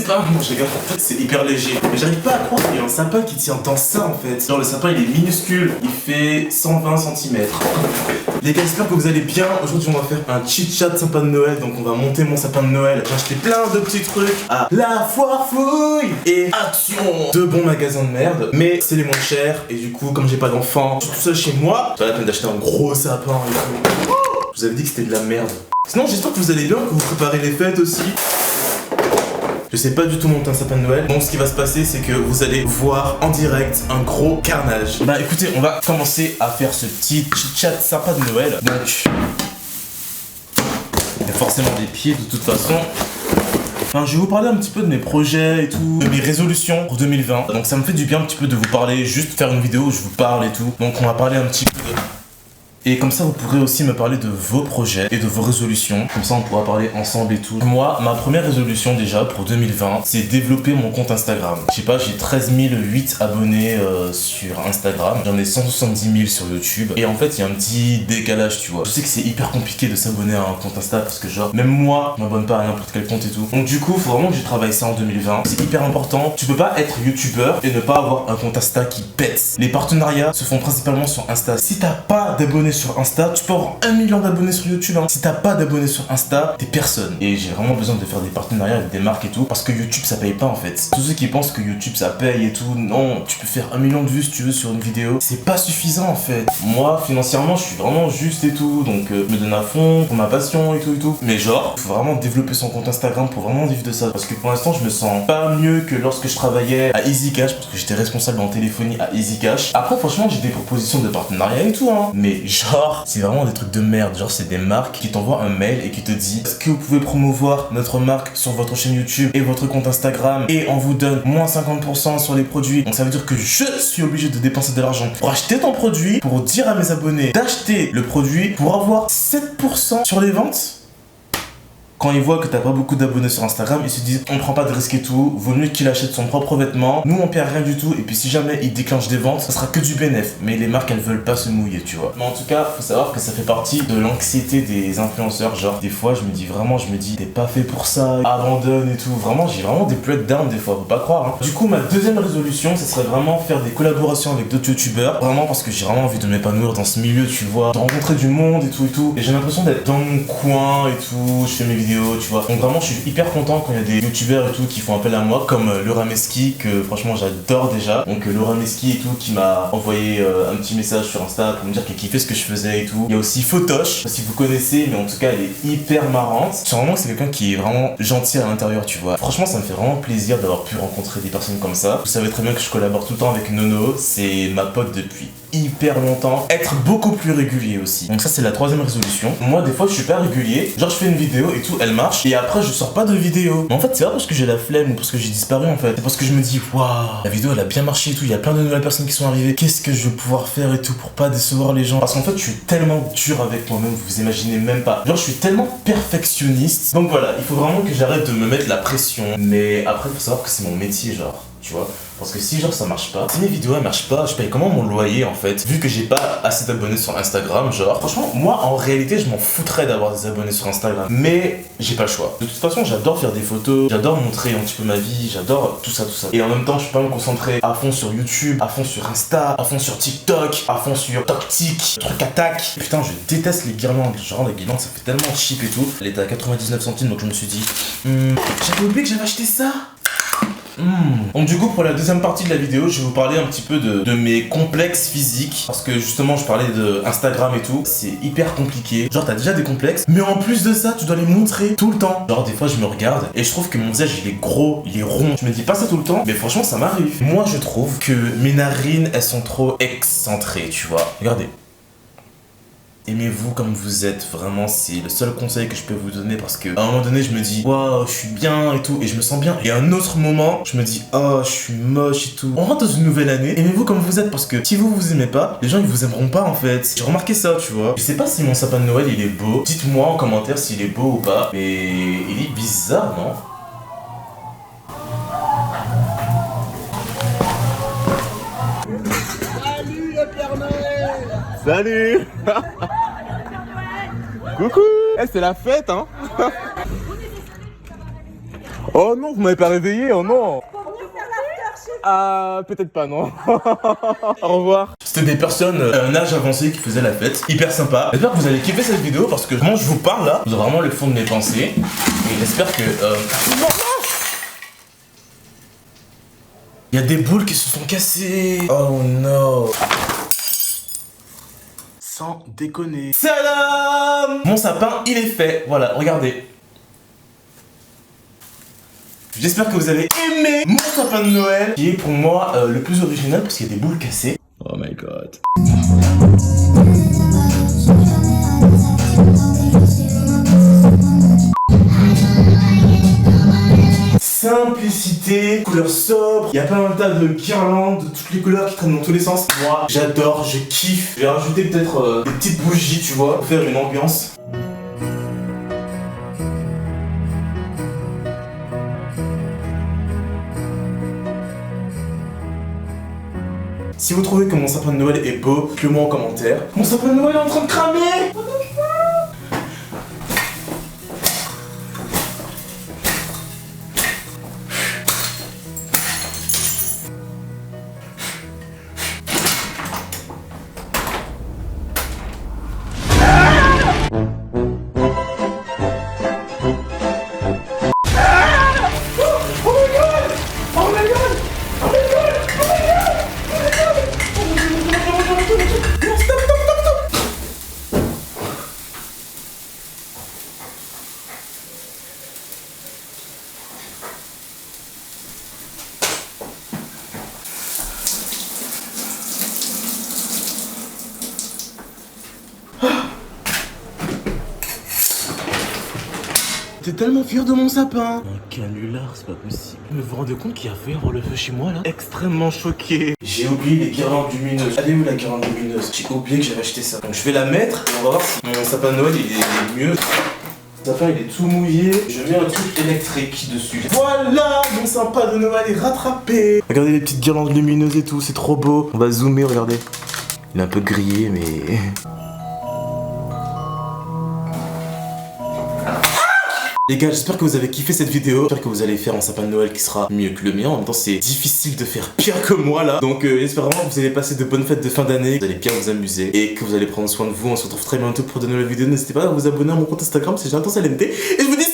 c'est pas moi je rigole. C'est hyper léger. Mais j'arrive pas à croire qu'il y a un sapin qui tient dans ça en fait. Genre le sapin il est minuscule. Il fait 120 cm. Les gars, j'espère que vous allez bien. Aujourd'hui on va faire un chit-chat de sapin de Noël. Donc on va monter mon sapin de Noël. J'ai acheté plein de petits trucs à la foire fouille. Et action, de bons magasins de merde. Mais c'est les moins chers. Et du coup comme j'ai pas d'enfant, je suis tout seul chez moi. C'est pas la peine d'acheter un gros sapin et tout. Je vous avais dit que c'était de la merde. Sinon j'espère que vous allez bien, que vous préparez les fêtes aussi. Je sais pas du tout monter un sapin de Noël. Donc ce qui va se passer c'est que vous allez voir en direct un gros carnage. Bah écoutez, on va commencer à faire ce petit chit-chat sapin de Noël. Donc il y a forcément des pieds de toute façon. Enfin, je vais vous parler un petit peu de mes projets et tout, de mes résolutions pour 2020. Donc ça me fait du bien un petit peu de vous parler, juste faire une vidéo où je vous parle et tout. Donc on va parler un petit peu de... Et comme ça, vous pourrez aussi me parler de vos projets et de vos résolutions. Comme ça, on pourra parler ensemble et tout. Moi, ma première résolution déjà pour 2020, c'est développer mon compte Instagram. Je sais pas, j'ai 13 008 abonnés sur Instagram. J'en ai 170 000 sur YouTube. Et en fait, il y a un petit décalage, tu vois. Je sais que c'est hyper compliqué de s'abonner à un compte Insta parce que genre, même moi, je m'abonne pas à n'importe quel compte et tout. Donc du coup, il faut vraiment que je travaille ça en 2020. C'est hyper important. Tu peux pas être youtubeur et ne pas avoir un compte Insta qui pète. Les partenariats se font principalement sur Insta. Si t'as pas d'abonnés sur Insta, tu peux avoir 1 million d'abonnés sur YouTube. Si t'as pas d'abonnés sur Insta, t'es personne. Et j'ai vraiment besoin de faire des partenariats avec des marques et tout, parce que YouTube ça paye pas en fait. Tous ceux qui pensent que YouTube ça paye et tout, non, tu peux faire 1 million de vues si tu veux sur une vidéo. C'est pas suffisant en fait. Moi, financièrement, je suis vraiment juste et tout, donc je me donne à fond pour ma passion et tout et tout. Mais genre, faut vraiment développer son compte Instagram pour vraiment vivre de ça. Parce que pour l'instant, je me sens pas mieux que lorsque je travaillais à EasyCash, parce que j'étais responsable en téléphonie à EasyCash. Après, franchement, j'ai des propositions de partenariat et tout, hein. Mais genre, c'est vraiment des trucs de merde. Genre, c'est des marques qui t'envoient un mail et qui te disent: est-ce que vous pouvez promouvoir notre marque sur votre chaîne YouTube et votre compte Instagram, et on vous donne moins 50% sur les produits. Donc ça veut dire que je suis obligé de dépenser de l'argent pour acheter ton produit, pour dire à mes abonnés d'acheter le produit, pour avoir 7% sur les ventes. Quand ils voient que t'as pas beaucoup d'abonnés sur Instagram, ils se disent: on prend pas de risque et tout, vaut mieux qu'il achète son propre vêtement, nous on perd rien du tout, et puis si jamais il déclenche des ventes, ça sera que du bénéf. Mais les marques elles veulent pas se mouiller, tu vois. Mais en tout cas, faut savoir que ça fait partie de l'anxiété des influenceurs. Genre des fois je me dis t'es pas fait pour ça, abandonne et tout. Vraiment, j'ai vraiment des breakdowns des fois, faut pas croire, hein. Du coup, ma deuxième résolution, ce serait vraiment faire des collaborations avec d'autres youtubeurs. Vraiment parce que j'ai vraiment envie de m'épanouir dans ce milieu, tu vois, de rencontrer du monde et tout et tout. Et j'ai l'impression d'être dans mon coin et tout, je fais mes vidéos, tu vois. Donc vraiment je suis hyper content quand il y a des youtubeurs et tout qui font appel à moi, comme Laura Meski, que franchement j'adore déjà. Donc Laura Meski et tout qui m'a envoyé un petit message sur Insta pour me dire qu'elle kiffait ce que je faisais et tout. Il y a aussi Photosh, si vous connaissez, mais en tout cas elle est hyper marrante. Sûrement c'est quelqu'un qui est vraiment gentil à l'intérieur, tu vois. Franchement ça me fait vraiment plaisir d'avoir pu rencontrer des personnes comme ça. Vous savez très bien que je collabore tout le temps avec Nono, c'est ma pote depuis hyper longtemps. Être beaucoup plus régulier aussi. Donc ça c'est la troisième résolution. Moi des fois je suis pas régulier, genre je fais une vidéo et tout, elle marche, et après je sors pas de vidéo. Mais en fait c'est pas parce que j'ai la flemme ou parce que j'ai disparu en fait, c'est parce que je me dis waouh, la vidéo elle a bien marché et tout, il y a plein de nouvelles personnes qui sont arrivées, qu'est-ce que je vais pouvoir faire et tout pour pas décevoir les gens. Parce qu'en fait je suis tellement dur avec moi-même, vous imaginez même pas. Genre je suis tellement perfectionniste. Donc voilà, il faut vraiment que j'arrête de me mettre la pression. Mais après faut savoir que c'est mon métier, genre, tu vois. Parce que si genre ça marche pas, si mes vidéos elles marchent pas, je paye comment mon loyer en fait, vu que j'ai pas assez d'abonnés sur Instagram. Genre franchement moi en réalité je m'en foutrais d'avoir des abonnés sur Instagram, mais j'ai pas le choix. De toute façon j'adore faire des photos, j'adore montrer un petit peu ma vie, j'adore tout ça. Et en même temps je peux pas me concentrer à fond sur YouTube, à fond sur Insta, à fond sur TikTok, à fond sur TokTik, truc attaque. Putain je déteste les guirlandes, genre les guirlandes ça fait tellement cheap et tout. Elle était à 99 centimes donc je me suis dit j'avais oublié que j'avais acheté ça. Donc du coup pour la deuxième partie de la vidéo je vais vous parler un petit peu de mes complexes physiques. Parce que justement je parlais de Instagram et tout, c'est hyper compliqué. Genre t'as déjà des complexes, mais en plus de ça tu dois les montrer tout le temps. Genre des fois je me regarde et je trouve que mon visage il est gros, il est rond. Je me dis pas ça tout le temps, mais franchement ça m'arrive. Moi je trouve que mes narines elles sont trop excentrées, tu vois. Regardez. Aimez-vous comme vous êtes, vraiment c'est le seul conseil que je peux vous donner, parce que à un moment donné je me dis waouh je suis bien et tout et je me sens bien, et à un autre moment je me dis oh je suis moche et tout. On rentre dans une nouvelle année, aimez-vous comme vous êtes, parce que si vous vous aimez pas, les gens ils vous aimeront pas en fait. J'ai remarqué ça, tu vois. Je sais pas si mon sapin de Noël il est beau, dites-moi en commentaire s'il est beau ou pas, mais il est bizarre, non? Salut le Père Noël. Salut. Coucou. Eh, c'est la fête, hein. Oh non, vous m'avez pas réveillé, oh non. Ah, peut-être pas, non. Au revoir. C'était des personnes un âge avancé qui faisaient la fête. Hyper sympa. J'espère que vous allez kiffer cette vidéo parce que comment je vous parle là, vous avez vraiment le fond de mes pensées. Et j'espère que... Il y a des boules qui se sont cassées. Oh non. Sans déconner. Salam. Mon sapin, il est fait. Voilà, regardez. J'espère que vous avez aimé mon sapin de Noël, qui est pour moi le plus original parce qu'il y a des boules cassées. Oh my god. Simplicité, couleur sobre, il y a plein de tas de guirlandes de toutes les couleurs qui traînent dans tous les sens. Moi, j'adore, je kiffe. Je vais rajouter peut-être des petites bougies, tu vois, pour faire une ambiance. Si vous trouvez que mon sapin de Noël est beau, dites-le moi en commentaire. Mon sapin de Noël est en train de cramer! T'es tellement fier de mon sapin. Un canular, c'est pas possible. Mais vous vous rendez compte qu'il y a failli avoir le feu chez moi là? Extrêmement choqué. J'ai oublié les guirlandes lumineuses. Elle est où la guirlande lumineuse? J'ai oublié que j'avais acheté ça. Donc je vais la mettre et on va voir si mon sapin de Noël il est mieux. Le sapin il est tout mouillé. Je mets un truc électrique dessus. Voilà, mon sapin de Noël est rattrapé. Regardez les petites guirlandes lumineuses et tout, c'est trop beau. On va zoomer, regardez. Il est un peu grillé mais... Les gars, j'espère que vous avez kiffé cette vidéo. J'espère que vous allez faire un sapin de Noël qui sera mieux que le mien. En même temps, c'est difficile de faire pire que moi là. Donc j'espère vraiment que vous allez passer de bonnes fêtes de fin d'année, que vous allez bien vous amuser et que vous allez prendre soin de vous. On se retrouve très bientôt pour de nouvelles vidéos. N'hésitez pas à vous abonner à mon compte Instagram, c'est Gentil LMD. Et je vous dis